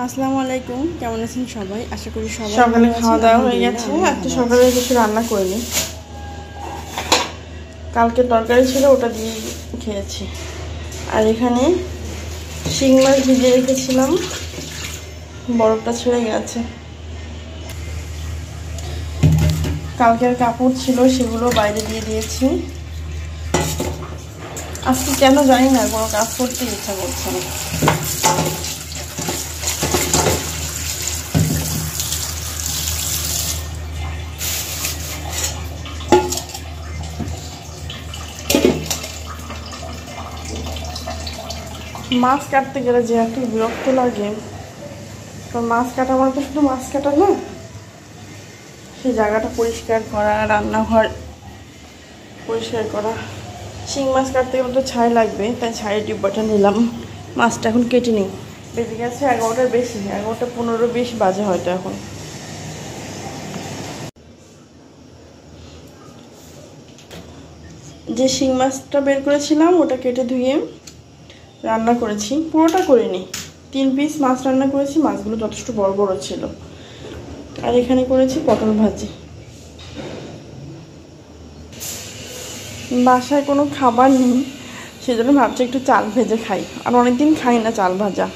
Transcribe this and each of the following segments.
আসসালামু আলাইকুম, কেমন আছেন সবাই? আশা করি সবাই সকালে খাওয়া দাওয়া হয়ে গেছে। আজকে সকালে কিছু রান্না করিনি, কালকে তরকারি ছিল ওটা দিয়ে খেয়েছি। আর এখানে শিং মাছ ভিজিয়ে রেখেছিলাম, বরফটা ছেড়ে গেছে। কালকের কাপড় ছিল সেগুলো বাইরে দিয়ে দিয়েছি। আজকে কেন জানি না কোনো কাজ করতে ইচ্ছা করছে না। মাছ কাটতে গেলে যে এত বিরক্ত লাগে, কারণ মাছ কাটা মানে তো শুধু মাছ কাটা না, সেই জায়গাটা পরিষ্কার করা, রান্নাঘর পরিষ্কার করা। শিং মাছ কাটতে গেলে তো ছাই লাগবে, তাই ছাইয়ের ডিব্বাটা নিলাম। মাছটা এখন কেটে নিই। বেজে গেছে 11টার বেশি, 11টা 15-20 বাজে হয়তো এখন। যে শিং মাছটা বের করেছিলাম ওটা কেটে ধুয়ে রান্না করেছি, পুরোটা করিনি, 3 পিস মাছ রান্না করেছি। মাছগুলো যথেষ্ট বড় বড় ছিল। আর এখানে করেছি পটল ভাজি। বাসায় কোনো খাবার নেই, সেজন্য ভাবছি একটু চাল ভেজে খাই। আর অনেকদিন খাই না চাল ভাজা।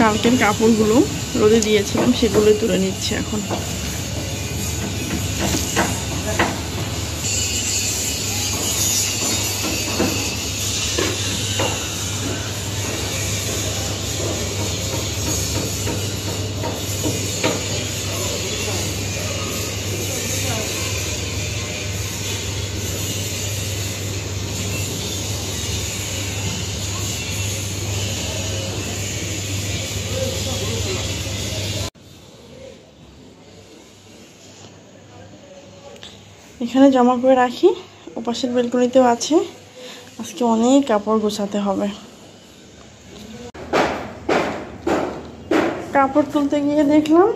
কালকের কাপড়গুলো রোদে দিয়েছিলাম, সেগুলো তুলে নিচ্ছি এখন। এখানে জমা করে রাখি, ওপাশের বেলকনিতেও আছে। আজকে অনেক কাপড় গোছাতে হবে। কাপড় তুলতে গিয়ে দেখলাম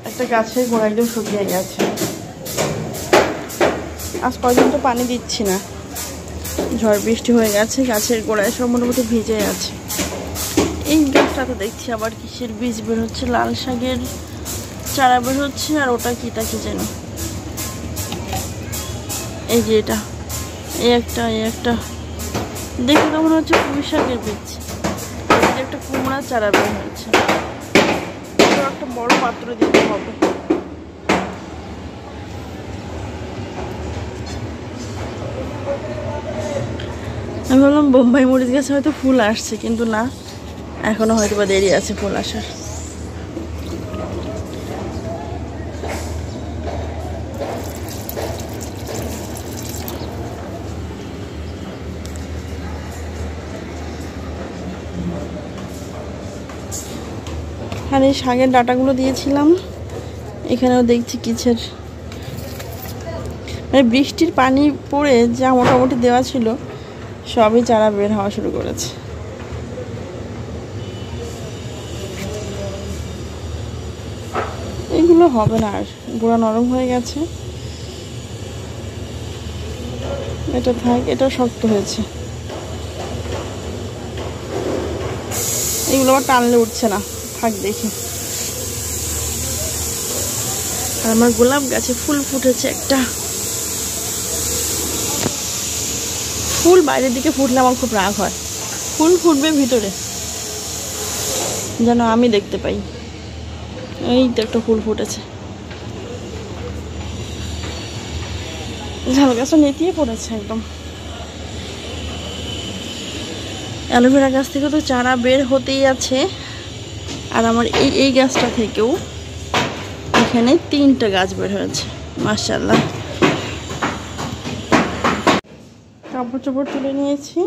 একটা গাছের গোড়া একদম শুকিয়ে গেছে। আজ কয়দিন তো পানি দিচ্ছি না, ঝড় বৃষ্টি হয়ে গেছে, গাছের গোড়ায় সব মোটামুটি ভিজে আছে। এই গাছটাতে দেখছি আবার কিসের বীজ বের হচ্ছে, লাল শাকের চারা বের হচ্ছে, আর ওটা কিটা কি যেন, এই যে এটা, এই একটা দেখে তো মনে হচ্ছে পুঁই শাকের বীজ। একটা কুমড়ার চারা বের হয়েছে, একটা বড় পাত্র দিতে হবে। আমি বললাম বোম্বাই মরিচ গাছে হয়তো ফুল আসছে, কিন্তু না, এখনো হয়তো বা দেরি আছে ফুল আসার। আর এই শাকের ডাটাগুলো দিয়েছিলাম, এখানেও দেখছি কিছের, মানে বৃষ্টির পানি পড়ে যা মোটামুটি দেওয়া ছিল সবই চারা বের হওয়া শুরু করেছে। এগুলো হবে না, আর গোড়া নরম হয়ে গেছে। এটা থাক, এটা শক্ত হয়েছে। এগুলো আবার টানলে উঠছে না, থাক দেখি। আর আমার গোলাপ গাছে ফুল ফুটেছে একটা। ফুল বাইরের দিকে ফুটলে আমার খুব রাগ হয়। ফুল ফুটবে ভিতরে, যেন আমি দেখতে পাই। এই তো একটা ফুল ফুটেছে। ঝাল গাছও নেতিয়ে পড়েছে একদম। অ্যালোভেরা গাছ থেকে তো চারা বের হতেই আছে। আর আমার এই গাছটা থেকেও এখানে 3টা গাছ বের হয়েছে, মাশাআল্লাহ। কাপড় চোপড় তুলে নিয়েছি।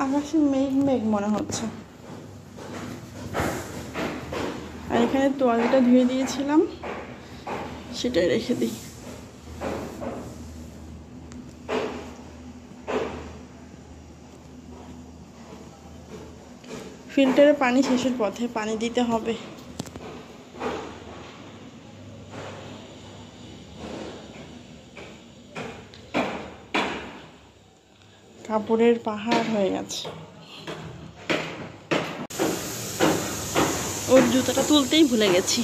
আকাশে মেঘ মেঘ মনে হচ্ছে। আর এখানে তোয়ালটা ধুয়ে দিয়েছিলাম, সেটাই রেখে দিই। ফিল্টারে পানি শেষের পথে, পানি দিতে হবে। কাপড়ের পাহাড় হয়ে গেছে। ওর জুতাটা তুলতেই ভুলে গেছি।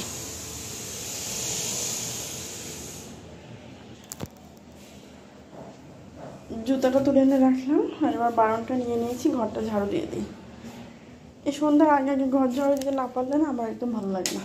জুতাটা তুলে এনে রাখলাম, আর এবার বারণটা নিয়ে নিয়েছি, ঘরটা ঝাড়ু দিয়ে দিই। এই সন্ধ্যার আগে আগে ঘর ঝাড়ু দিতে না পারলে না আমার একদম ভালো লাগে না।